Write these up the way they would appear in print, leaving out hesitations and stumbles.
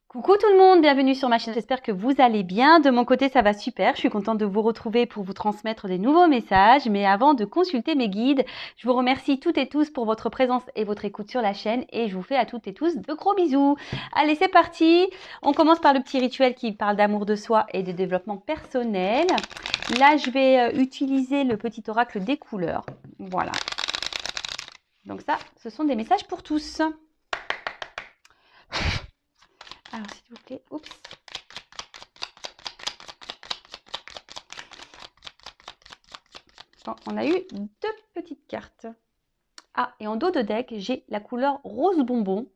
Coucou tout le monde, bienvenue sur ma chaîne, j'espère que vous allez bien. De mon côté, ça va super, je suis contente de vous retrouver pour vous transmettre des nouveaux messages. Mais avant de consulter mes guides, je vous remercie toutes et tous pour votre présence et votre écoute sur la chaîne et je vous fais à toutes et tous de gros bisous. Allez, c'est parti. On commence par le petit rituel qui parle d'amour de soi et de développement personnel. Là, je vais utiliser le petit oracle des couleurs. Voilà. Donc ça, ce sont des messages pour tous. Alors, s'il vous plaît, oups. Bon, on a eu deux petites cartes. Ah, et en dos de deck, j'ai la couleur rose bonbon.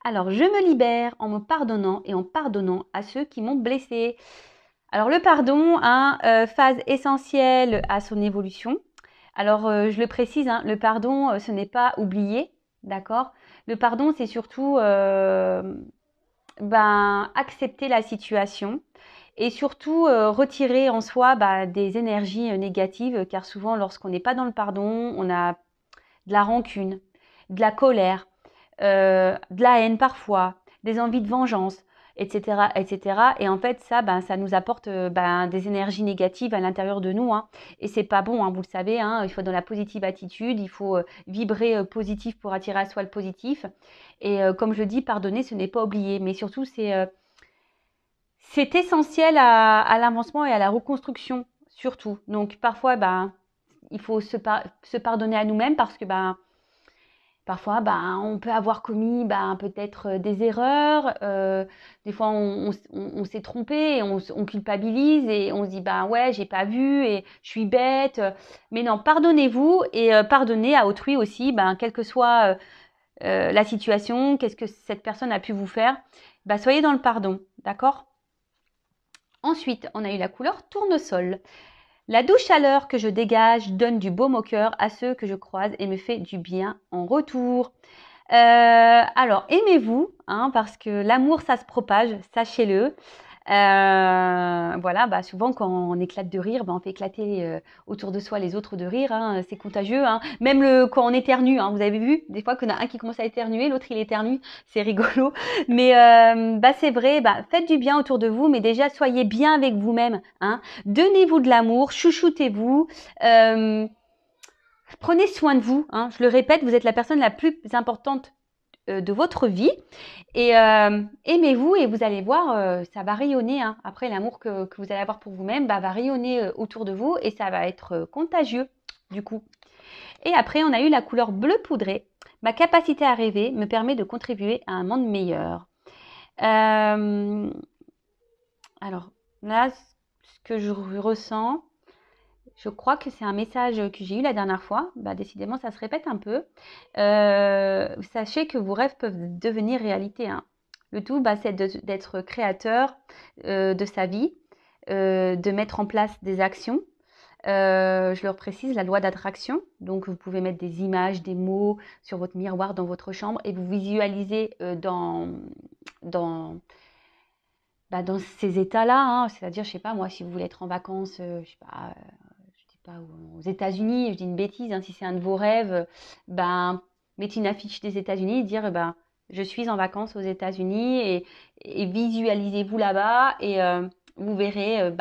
Alors, je me libère en me pardonnant et en pardonnant à ceux qui m'ont blessé. Alors, le pardon, phase essentielle à son évolution. Alors, je le précise, le pardon, ce n'est pas oublier, d'accord? Le pardon, c'est surtout accepter la situation et surtout retirer en soi des énergies négatives, car souvent lorsqu'on n'est pas dans le pardon, on a de la rancune, de la colère, de la haine parfois, des envies de vengeance, etc., etc. Et en fait, ça nous apporte des énergies négatives à l'intérieur de nous, hein. Et c'est pas bon, vous le savez, il faut dans la positive attitude, il faut vibrer positif pour attirer à soi le positif. Et comme je dis, pardonner, ce n'est pas oublier, mais surtout, c'est essentiel à l'avancement et à la reconstruction, surtout. Donc, parfois, il faut se pardonner à nous-mêmes parce que parfois, on peut avoir commis peut-être des erreurs. Des fois, on s'est trompé et on culpabilise et on se dit ouais, j'ai pas vu et je suis bête. Mais non, pardonnez-vous et pardonnez à autrui aussi, quelle que soit la situation, qu'est-ce que cette personne a pu vous faire. Soyez dans le pardon, d'accord? Ensuite, on a eu la couleur tournesol. La douce chaleur que je dégage donne du baume au cœur à ceux que je croise et me fait du bien en retour. Alors, aimez-vous, parce que l'amour, ça se propage, sachez-le. Voilà, souvent quand on éclate de rire, on fait éclater autour de soi les autres de rire, c'est contagieux. Même quand on éternue, vous avez vu, des fois qu'on a un qui commence à éternuer, l'autre il éternue, c'est rigolo. Mais c'est vrai, faites du bien autour de vous, mais déjà soyez bien avec vous-même. Donnez-vous de l'amour, chouchoutez-vous. Prenez soin de vous, je le répète, vous êtes la personne la plus importante de votre vie et aimez-vous et vous allez voir, ça va rayonner. Après, l'amour que vous allez avoir pour vous-même va rayonner autour de vous et ça va être contagieux du coup. Et après, on a eu la couleur bleu poudré. Ma capacité à rêver me permet de contribuer à un monde meilleur. Alors là, ce que je ressens, je crois que c'est un message que j'ai eu la dernière fois. Décidément, ça se répète un peu. Sachez que vos rêves peuvent devenir réalité. Le tout, c'est d'être créateur de sa vie, de mettre en place des actions. Je leur précise la loi d'attraction. Donc, vous pouvez mettre des images, des mots sur votre miroir dans votre chambre et vous visualisez dans ces états-là. C'est-à-dire, je sais pas, moi, si vous voulez être en vacances, je sais pas aux États-Unis, je dis une bêtise, si c'est un de vos rêves, mettez une affiche des États-Unis et dire je suis en vacances aux États-Unis et visualisez-vous là-bas et vous verrez.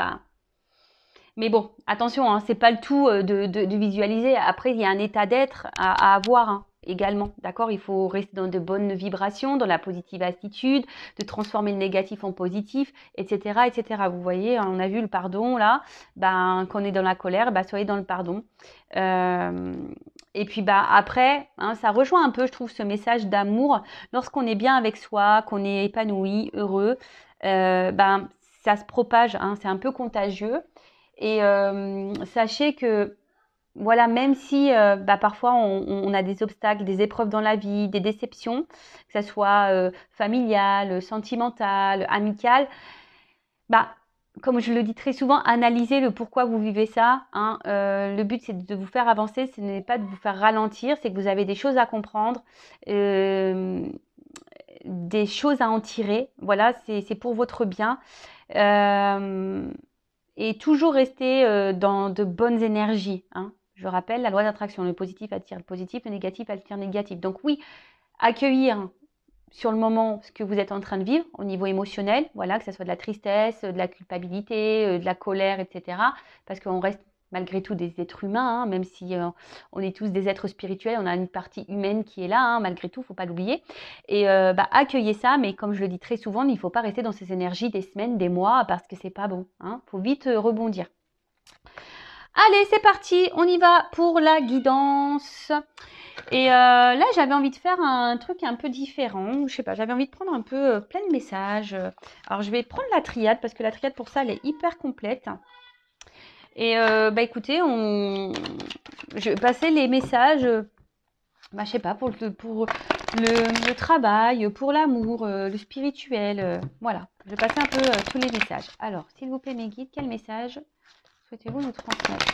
Mais bon, attention, c'est pas le tout de visualiser. Après, il y a un état d'être à avoir également, d'accord? Il faut rester dans de bonnes vibrations, dans la positive attitude, de transformer le négatif en positif, etc., etc. Vous voyez, on a vu le pardon là. Quand on est dans la colère, soyez dans le pardon. Et puis après, ça rejoint un peu, je trouve, ce message d'amour. Lorsqu'on est bien avec soi, qu'on est épanoui, heureux, ça se propage. C'est un peu contagieux. Et sachez que voilà, même si parfois on a des obstacles, des épreuves dans la vie, des déceptions, que ce soit familiale, sentimentale, amicale, comme je le dis très souvent, analysez le pourquoi vous vivez ça. Le but, c'est de vous faire avancer, ce n'est pas de vous faire ralentir, c'est que vous avez des choses à comprendre, des choses à en tirer. Voilà, c'est pour votre bien. Et toujours rester dans de bonnes énergies. Je rappelle la loi d'attraction, le positif attire le positif, le négatif attire le négatif. Donc oui, accueillir sur le moment ce que vous êtes en train de vivre au niveau émotionnel, voilà, que ce soit de la tristesse, de la culpabilité, de la colère, etc. Parce qu'on reste malgré tout des êtres humains, hein, même si on est tous des êtres spirituels, on a une partie humaine qui est là, hein, malgré tout, il ne faut pas l'oublier. Et accueillez ça, mais comme je le dis très souvent, il ne faut pas rester dans ces énergies des semaines, des mois, parce que c'est pas bon. Il faut vite rebondir. Allez, c'est parti, on y va pour la guidance. Et là, j'avais envie de faire un truc un peu différent. Je sais pas, j'avais envie de prendre un peu plein de messages. Alors, je vais prendre la triade parce que la triade, pour ça, elle est hyper complète. Et écoutez, je vais passer les messages, je sais pas, pour le travail, pour l'amour, le spirituel. Voilà, je vais passer un peu tous les messages. Alors, s'il vous plaît, mes guides, quel message souhaitez-vous nous transmettre?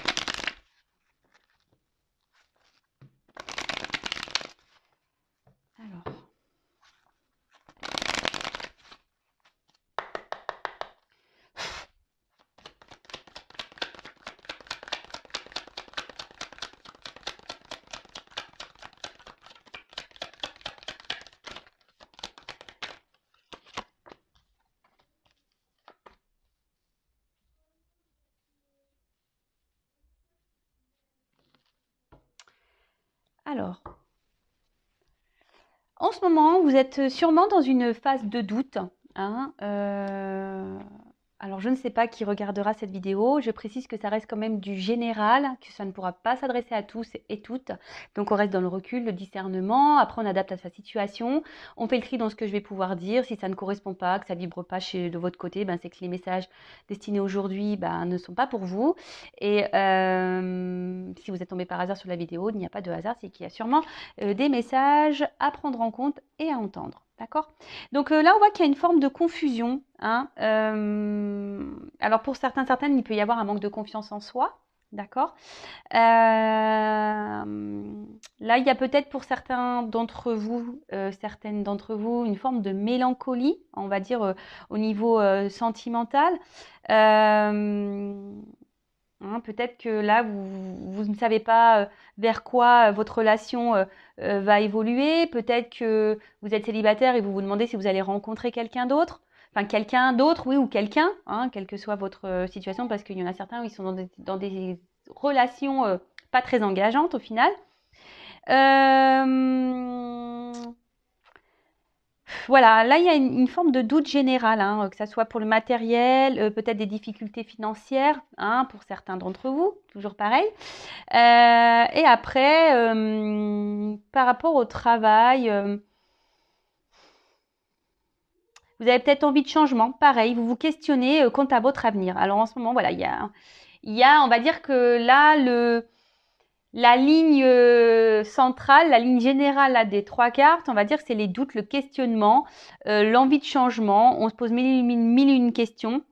Alors. Alors, en ce moment, vous êtes sûrement dans une phase de doute, hein, alors, je ne sais pas qui regardera cette vidéo. Je précise que ça reste quand même du général, que ça ne pourra pas s'adresser à tous et toutes. Donc, on reste dans le recul, le discernement. Après, on adapte à sa situation. On fait le tri dans ce que je vais pouvoir dire. Si ça ne correspond pas, que ça ne vibre pas de votre côté, c'est que les messages destinés aujourd'hui ne sont pas pour vous. Et si vous êtes tombé par hasard sur la vidéo, il n'y a pas de hasard, c'est qu'il y a sûrement des messages à prendre en compte et à entendre. D'accord? Donc là, on voit qu'il y a une forme de confusion. Hein. Alors pour certaines, il peut y avoir un manque de confiance en soi. D'accord? Là, il y a peut-être pour certaines d'entre vous, une forme de mélancolie, on va dire, au niveau sentimental. Peut-être que là, vous ne savez pas vers quoi votre relation va évoluer. Peut-être que vous êtes célibataire et vous vous demandez si vous allez rencontrer quelqu'un d'autre. Enfin, quelqu'un d'autre, oui, ou quelqu'un, quelle que soit votre situation, parce qu'il y en a certains où ils sont dans des relations pas très engageantes au final. Voilà, là, il y a une forme de doute général, que ce soit pour le matériel, peut-être des difficultés financières, pour certains d'entre vous, toujours pareil. Et après, par rapport au travail, vous avez peut-être envie de changement, pareil, vous vous questionnez quant à votre avenir. Alors en ce moment, voilà, il y a, on va dire que là, la ligne centrale, la ligne générale là, des trois cartes, on va dire que c'est les doutes, le questionnement, l'envie de changement. On se pose mille et une questions.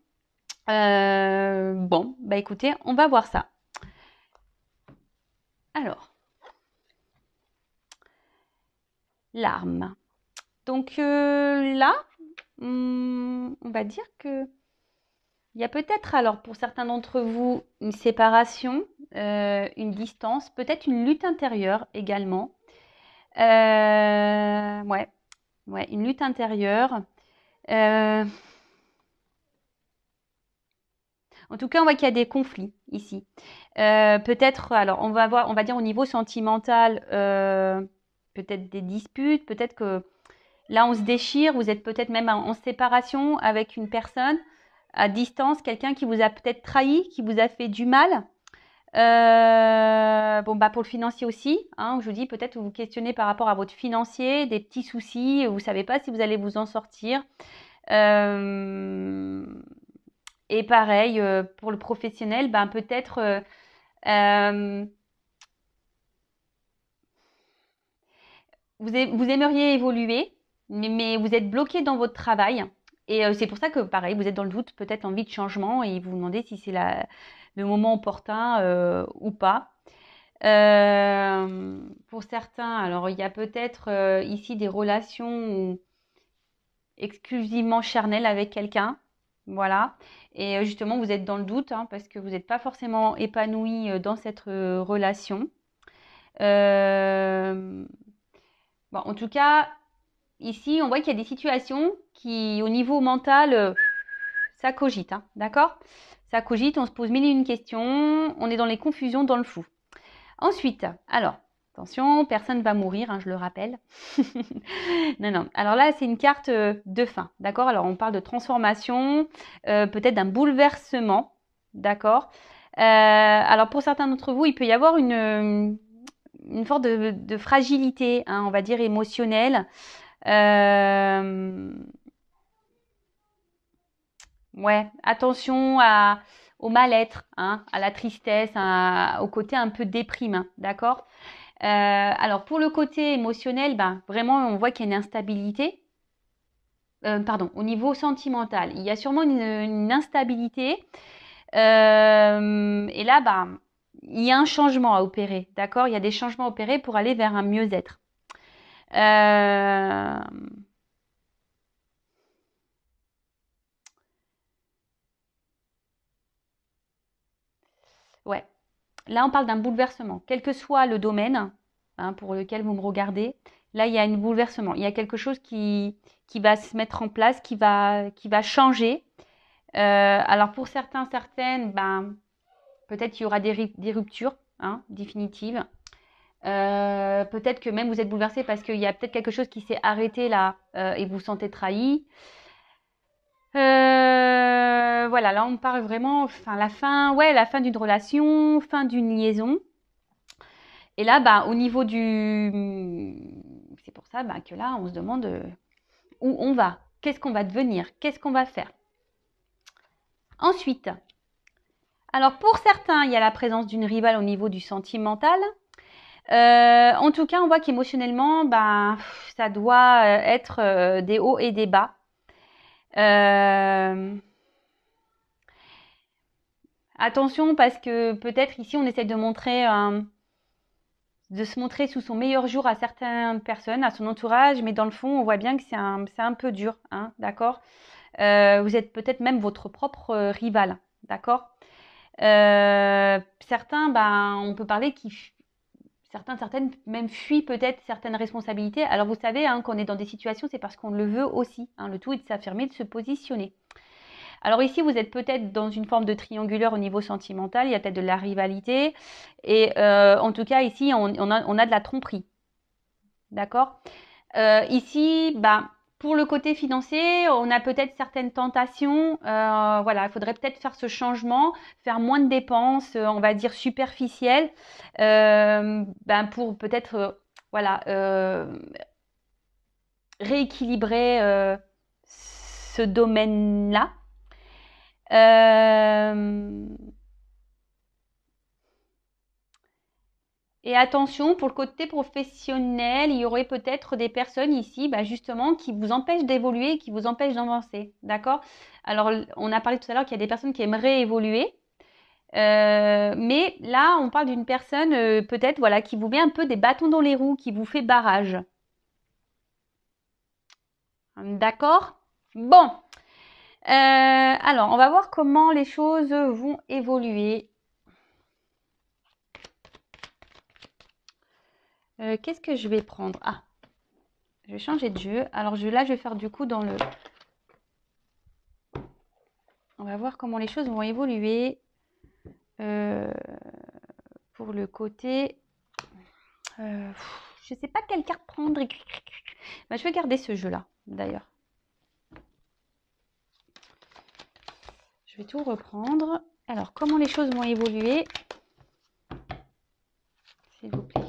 Bon, écoutez, on va voir ça. Alors, l'arme. Donc là, on va dire que il y a peut-être, alors pour certains d'entre vous, une séparation, une distance, peut-être une lutte intérieure également. Ouais, une lutte intérieure. En tout cas, on voit qu'il y a des conflits ici. Peut-être, alors on va dire au niveau sentimental, peut-être des disputes, peut-être que là on se déchire, vous êtes peut-être même en séparation avec une personne à distance, quelqu'un qui vous a peut-être trahi, qui vous a fait du mal. Pour le financier aussi, je vous dis peut-être vous questionnez par rapport à votre financier, des petits soucis, vous ne savez pas si vous allez vous en sortir. Et pareil, pour le professionnel, peut-être vous aimeriez évoluer, mais vous êtes bloqué dans votre travail. Et c'est pour ça que, pareil, vous êtes dans le doute, peut-être envie de changement, et vous vous demandez si c'est le moment opportun ou pas. Pour certains, alors il y a peut-être ici des relations exclusivement charnelles avec quelqu'un. Voilà. Et justement, vous êtes dans le doute parce que vous n'êtes pas forcément épanoui dans cette relation. En tout cas, ici, on voit qu'il y a des situations qui, au niveau mental, ça cogite, hein, d'accord? Ça cogite, on se pose mille et une questions, on est dans les confusions, dans le flou. Ensuite, alors, attention, personne ne va mourir, hein, je le rappelle. Non, non. Alors là, c'est une carte de fin, d'accord? Alors, on parle de transformation, peut-être d'un bouleversement, d'accord? Alors, pour certains d'entre vous, il peut y avoir une forme de fragilité, hein, on va dire émotionnelle. Ouais, attention au mal-être, hein, à la tristesse, au côté un peu déprime, hein, d'accord? Alors pour le côté émotionnel, ben, vraiment on voit qu'il y a une instabilité. Pardon, au niveau sentimental, il y a sûrement une instabilité. Et là, ben, il y a un changement à opérer, d'accord? Il y a des changements à opérer pour aller vers un mieux-être. Euh, ouais, là on parle d'un bouleversement, quel que soit le domaine, hein, pour lequel vous me regardez. Là, il y a un bouleversement. Il y a quelque chose qui va se mettre en place, qui va changer. Alors pour certains, certaines, ben, peut-être qu'il y aura des ruptures, hein, définitives. Peut-être que même vous êtes bouleversé parce qu'il y a peut-être quelque chose qui s'est arrêté là et vous vous sentez trahi. Voilà, là on parle vraiment, enfin la fin, ouais, la fin d'une relation, fin d'une liaison. Et là, bah, au niveau c'est pour ça bah, que là, on se demande où on va, qu'est-ce qu'on va devenir, qu'est-ce qu'on va faire. Ensuite, alors pour certains, il y a la présence d'une rivale au niveau du sentimental. En tout cas, on voit qu'émotionnellement, ben, ça doit être des hauts et des bas. Euh, Attention parce que peut-être ici, on essaie de se montrer sous son meilleur jour à certaines personnes, à son entourage, mais dans le fond, on voit bien que c'est un peu dur, hein, d'accord? Vous êtes peut-être même votre propre rival, d'accord? Certains, ben, on peut parler certaines même fuient peut-être certaines responsabilités. Alors vous savez, hein, qu'on est dans des situations, c'est parce qu'on le veut aussi, hein. Le tout est de s'affirmer, de se positionner. Alors ici, vous êtes peut-être dans une forme de triangulaire au niveau sentimental, il y a peut-être de la rivalité. Et en tout cas, ici, on a de la tromperie. D'accord? Ici, bah, pour le côté financier, on a peut-être certaines tentations. Voilà, il faudrait peut-être faire ce changement, faire moins de dépenses, on va dire superficielles, ben pour peut-être voilà, rééquilibrer ce domaine-là. Euh, Et attention, pour le côté professionnel, il y aurait peut-être des personnes ici, bah, justement, qui vous empêchent d'évoluer, qui vous empêchent d'avancer. D'accord? Alors, on a parlé tout à l'heure qu'il y a des personnes qui aimeraient évoluer. Mais là, on parle d'une personne, peut-être, voilà, qui vous met un peu des bâtons dans les roues, qui vous fait barrage. D'accord? Bon. Alors, on va voir comment les choses vont évoluer. Qu'est-ce que je vais prendre? Ah, je vais changer de jeu. Alors, là, je vais faire du coup dans le... On va voir comment les choses vont évoluer euh, pour le côté... je ne sais pas quelle carte prendre. Bah, je vais garder ce jeu-là, d'ailleurs. Je vais tout reprendre. Alors, comment les choses vont évoluer? S'il vous plaît.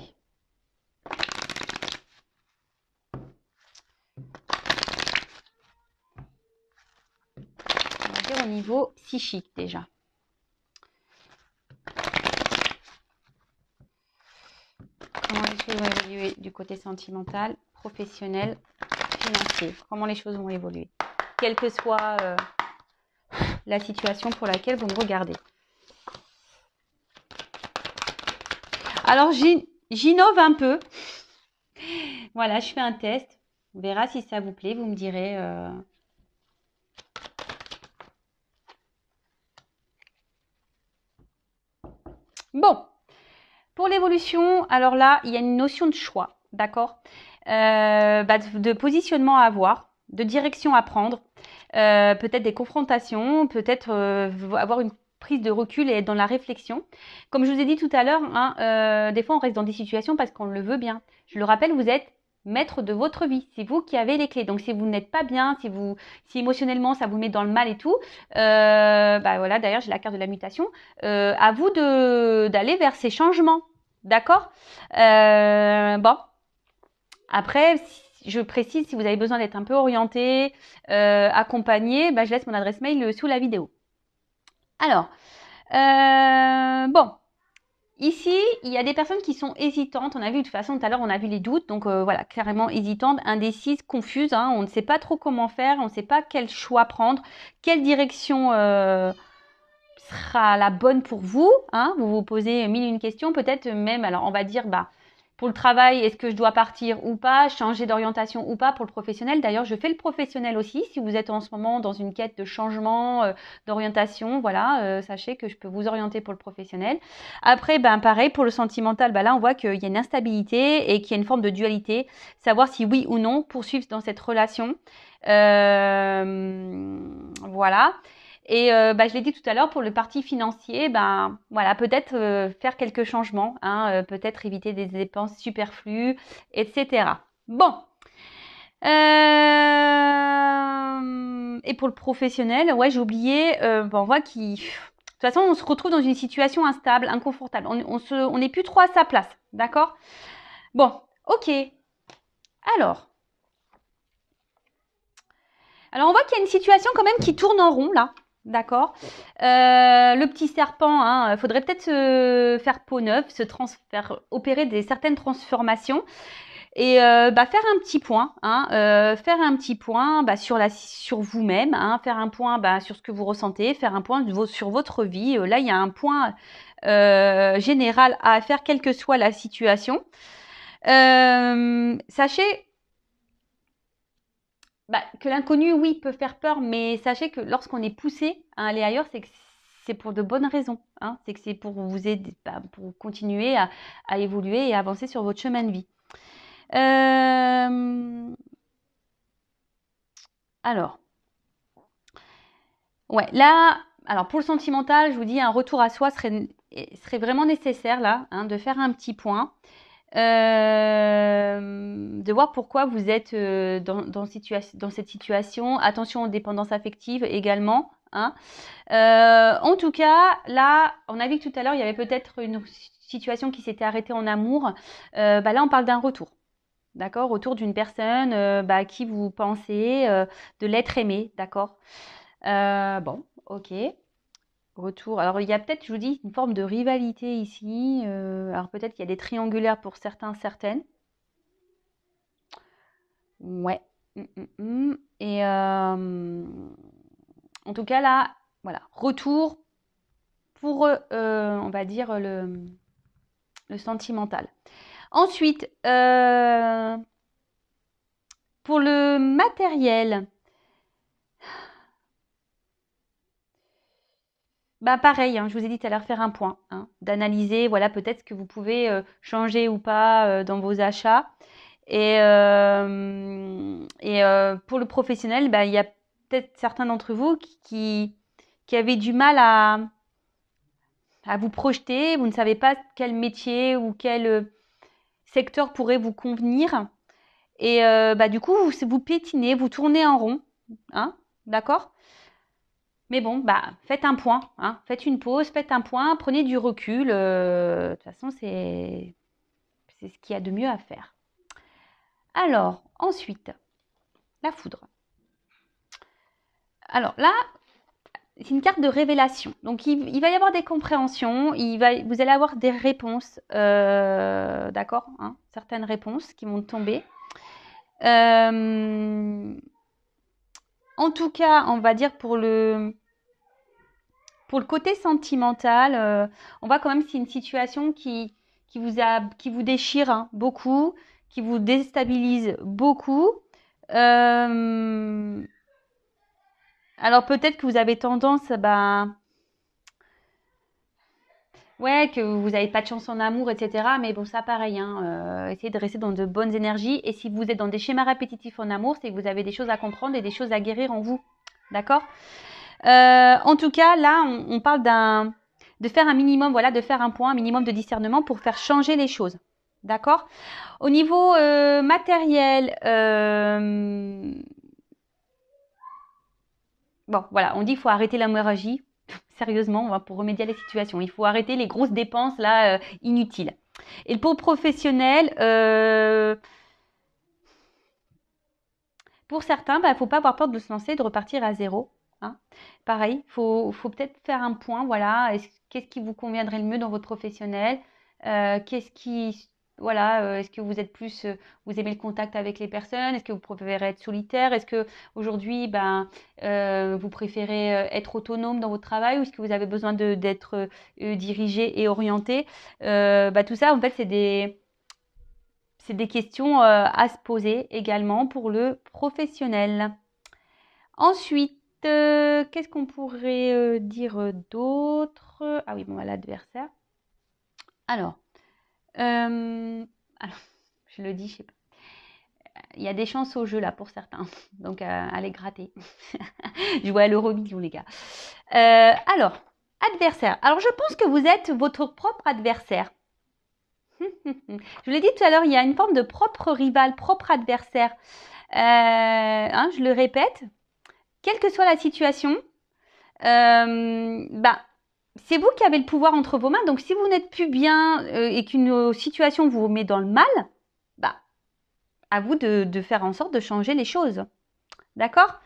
On va dire au niveau psychique, déjà. Comment les choses vont évoluer du côté sentimental, professionnel, financier? Comment les choses vont évoluer? Quelle que soit la situation pour laquelle vous me regardez. Alors, j'innove un peu. Voilà, je fais un test. On verra si ça vous plaît. Vous me direz... Bon, pour l'évolution, alors là, il y a une notion de choix, d'accord? de positionnement à avoir, de direction à prendre, peut-être des confrontations, peut-être avoir une prise de recul et être dans la réflexion. Comme je vous ai dit tout à l'heure, hein, des fois on reste dans des situations parce qu'on le veut bien. Je le rappelle, vous êtes maître de votre vie. C'est vous qui avez les clés. Donc si vous n'êtes pas bien, si émotionnellement ça vous met dans le mal et tout, voilà, d'ailleurs j'ai la carte de la mutation, à vous d'aller vers ces changements. D'accord. Bon. Après, je précise, si vous avez besoin d'être un peu orienté, accompagné, je laisse mon adresse mail sous la vidéo. Alors, bon, ici, il y a des personnes qui sont hésitantes. On a vu de toute façon, tout à l'heure, on a vu les doutes. Donc voilà, clairement hésitantes, indécises, confuses. Hein, on ne sait pas trop comment faire, on ne sait pas quel choix prendre, quelle direction sera la bonne pour vous. Hein, vous vous posez mille et une questions, peut-être même, alors on va dire, pour le travail, est-ce que je dois partir ou pas, changer d'orientation ou pas pour le professionnel. D'ailleurs, je fais le professionnel aussi. Si vous êtes en ce moment dans une quête de changement, d'orientation, voilà, sachez que je peux vous orienter pour le professionnel. Après, pareil, pour le sentimental, là, on voit qu'il y a une instabilité et qu'il y a une forme de dualité. Savoir si oui ou non poursuivre dans cette relation. Voilà. Et je l'ai dit tout à l'heure, pour le parti financier, voilà, peut-être faire quelques changements, hein, peut-être éviter des dépenses superflues, etc. Bon. Et pour le professionnel, ouais, j'ai oublié, on voit qu'il... De toute façon, on se retrouve dans une situation instable, inconfortable. On n'est plus trop à sa place, d'accord? Bon, ok. Alors, on voit qu'il y a une situation quand même qui tourne en rond, là. D'accord. Le petit serpent, hein, faudrait peut-être se faire peau neuve, opérer certaines transformations et faire un petit point, hein, faire un petit point sur vous-même, hein, faire un point sur ce que vous ressentez, faire un point sur votre vie. Là, il y a un point général à faire, quelle que soit la situation. Sachez que l'inconnu, oui, peut faire peur, mais sachez que lorsqu'on est poussé à aller ailleurs, c'est que c'est pour de bonnes raisons. Hein. C'est que c'est pour vous aider, pour continuer à évoluer et avancer sur votre chemin de vie. Alors, ouais, là, alors pour le sentimental, je vous dis, un retour à soi serait vraiment nécessaire là, hein, de faire un petit point. De voir pourquoi vous êtes dans cette situation. Attention aux dépendances affectives également. Hein. En tout cas, là, on a vu que tout à l'heure, il y avait peut-être une situation qui s'était arrêtée en amour. Là, on parle d'un retour. D'accord? Retour d'une personne à qui vous pensez de l'être aimé. D'accord? Bon, ok. Retour. Alors, il y a peut-être, je vous dis, une forme de rivalité ici. Alors, peut-être qu'il y a des triangulaires pour certains, certaines. Ouais. Et en tout cas, là, voilà. Retour pour, on va dire, le sentimental. Ensuite, pour le matériel, pareil, hein, je vous ai dit tout à l'heure, faire un point, hein, d'analyser, voilà, peut-être ce que vous pouvez changer ou pas dans vos achats. Et pour le professionnel, il y a peut-être certains d'entre vous qui avaient du mal à vous projeter. Vous ne savez pas quel métier ou quel secteur pourrait vous convenir. Et du coup, vous piétinez, vous tournez en rond. Hein, d'accord? Mais bon, faites un point, hein, faites une pause, faites un point, prenez du recul. De toute façon, c'est ce qu'il y a de mieux à faire. Alors, ensuite, la foudre. Alors là, c'est une carte de révélation. Donc, il va y avoir des compréhensions, vous allez avoir des réponses, d'accord, hein, certaines réponses qui vont tomber. En tout cas, on va dire pour le côté sentimental, on voit quand même que c'est une situation qui vous déchire hein, beaucoup, qui vous déstabilise beaucoup. Alors peut-être que vous avez tendance ouais, que vous n'avez pas de chance en amour, etc. Mais bon, ça pareil, hein, essayez de rester dans de bonnes énergies. Et si vous êtes dans des schémas répétitifs en amour, c'est que vous avez des choses à comprendre et des choses à guérir en vous. D'accord? En tout cas, là, on parle de faire un minimum, voilà, de faire un point, un minimum de discernement pour faire changer les choses. D'accord? Au niveau matériel, bon, voilà, on dit qu'il faut arrêter l'hémorragie. Sérieusement, pour remédier à la situation. Il faut arrêter les grosses dépenses là inutiles. Et pour professionnel, pour certains, il ne faut pas avoir peur de se lancer, de repartir à zéro. Hein. Pareil, faut peut-être faire un point. Voilà, qu'est-ce qui vous conviendrait le mieux dans votre professionnel? Qu'est-ce qui, voilà, est-ce que vous êtes plus, vous aimez le contact avec les personnes? Est-ce que vous préférez être solitaire? Est-ce que aujourd'hui, vous préférez être autonome dans votre travail ou est-ce que vous avez besoin d'être dirigé et orienté? Tout ça, en fait, c'est des questions à se poser également pour le professionnel. Ensuite, qu'est-ce qu'on pourrait dire d'autre? Ah oui, bon, l'adversaire. Alors, alors, je le dis, je sais pas. Il y a des chances au jeu là pour certains, donc allez gratter. Je vois l'euro-million les gars. Alors, adversaire. Alors, je pense que vous êtes votre propre adversaire. Je vous l'ai dit tout à l'heure, il y a une forme de propre rival, propre adversaire. Je le répète, quelle que soit la situation, c'est vous qui avez le pouvoir entre vos mains. Donc, si vous n'êtes plus bien et qu'une situation vous met dans le mal, à vous de faire en sorte de changer les choses. D'accord?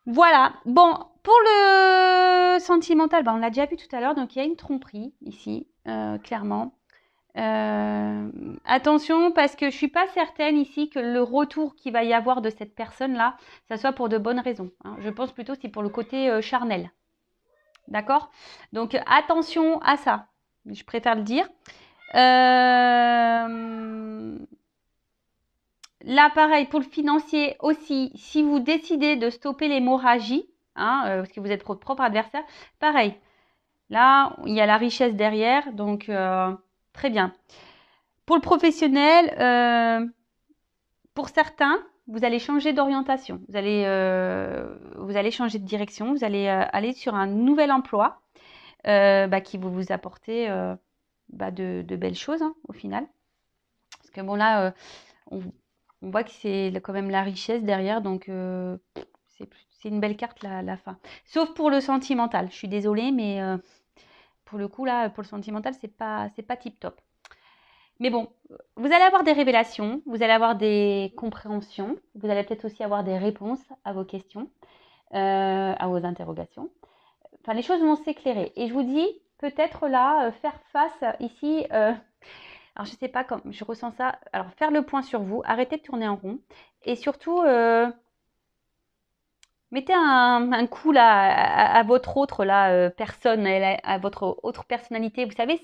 Voilà. Bon, pour le sentimental, on l'a déjà vu tout à l'heure. Donc, il y a une tromperie ici, clairement. Attention parce que je suis pas certaine ici que le retour qu'il va y avoir de cette personne-là, ça soit pour de bonnes raisons. Hein. Je pense plutôt c'est pour le côté charnel. D'accord? Donc attention à ça. Je préfère le dire. Là, pareil, pour le financier aussi, si vous décidez de stopper l'hémorragie, parce que vous êtes votre propre adversaire, pareil. Là, il y a la richesse derrière, donc très bien. Pour le professionnel, pour certains, vous allez changer d'orientation, vous allez changer de direction, vous allez aller sur un nouvel emploi qui va vous apporter de belles choses au final. Parce que bon là, on voit que c'est quand même la richesse derrière, donc c'est une belle carte la fin. Sauf pour le sentimental, je suis désolée, mais pour le coup là, pour le sentimental, c'est pas tip top. Mais bon, vous allez avoir des révélations, vous allez avoir des compréhensions, vous allez peut-être aussi avoir des réponses à vos questions, à vos interrogations. Enfin, les choses vont s'éclairer. Et je vous dis, peut-être là, faire face ici, alors je sais pas comment, je ressens ça. Alors faire le point sur vous, arrêtez de tourner en rond. Et surtout, mettez un coup là à votre autre là, personne, à votre autre personnalité. Vous savez,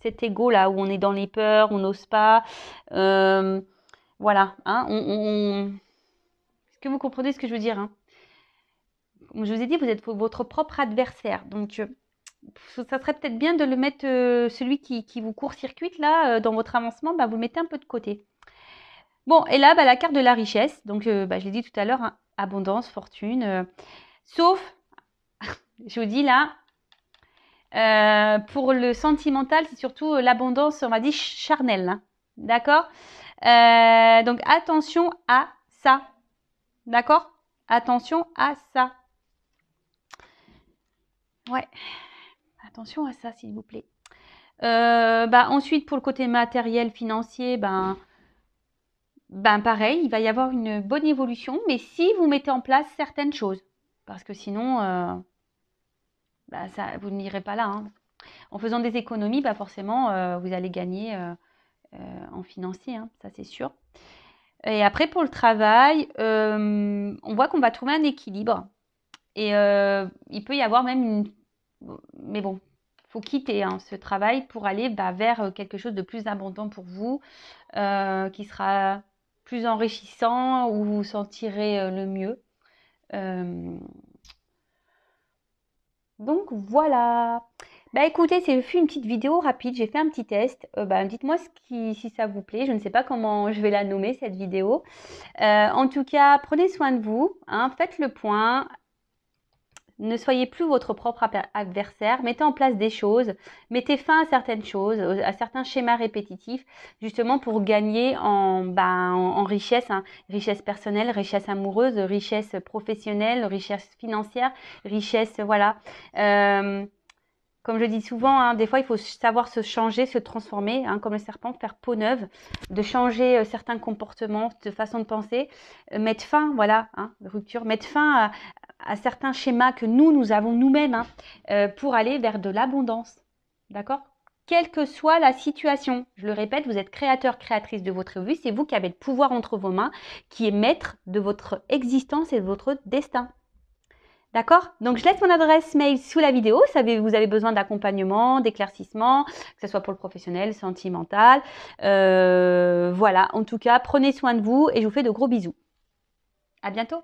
cet ego là où on est dans les peurs, on n'ose pas. Voilà. Hein, est-ce que vous comprenez ce que je veux dire, hein? Comme je vous ai dit, vous êtes votre propre adversaire. Donc, ça serait peut-être bien de le mettre, celui qui vous court-circuite là, dans votre avancement, vous le mettez un peu de côté. Bon, et là, la carte de la richesse. Donc, je l'ai dit tout à l'heure, hein, abondance, fortune. Sauf, je vous dis là, pour le sentimental, c'est surtout l'abondance, on va dire, charnelle. Hein, d'accord? Donc, attention à ça. D'accord? Attention à ça. Ouais. Attention à ça, s'il vous plaît. Ensuite, pour le côté matériel, financier, pareil, il va y avoir une bonne évolution, mais si vous mettez en place certaines choses, parce que sinon, vous n'irez pas là. Hein. En faisant des économies, forcément, vous allez gagner en financier, hein, ça c'est sûr. Et après, pour le travail, on voit qu'on va trouver un équilibre. Et il peut y avoir même une... Mais bon, il faut quitter ce travail pour aller vers quelque chose de plus abondant pour vous, qui sera plus enrichissant, où vous vous sentirez le mieux. Donc voilà. Bah écoutez, c'est fait une petite vidéo rapide, j'ai fait un petit test. Dites-moi si ça vous plaît. Je ne sais pas comment je vais la nommer cette vidéo. En tout cas, prenez soin de vous, hein, faites le point. Ne soyez plus votre propre adversaire, mettez en place des choses, mettez fin à certaines choses, à certains schémas répétitifs, justement pour gagner en richesse, hein, richesse personnelle, richesse amoureuse, richesse professionnelle, richesse financière, richesse, voilà. Euh, Comme je dis souvent, hein, des fois, il faut savoir se changer, se transformer, hein, comme le serpent, faire peau neuve, de changer certains comportements, de façon de penser, mettre fin, voilà, hein, rupture, mettre fin à certains schémas que nous avons nous-mêmes, hein, pour aller vers de l'abondance. D'accord? Quelle que soit la situation, je le répète, vous êtes créateur, créatrice de votre vie, c'est vous qui avez le pouvoir entre vos mains, qui est maître de votre existence et de votre destin. D'accord? Donc, je laisse mon adresse mail sous la vidéo. Vous avez besoin d'accompagnement, d'éclaircissement, que ce soit pour le professionnel, sentimental. Voilà. En tout cas, prenez soin de vous et je vous fais de gros bisous. À bientôt.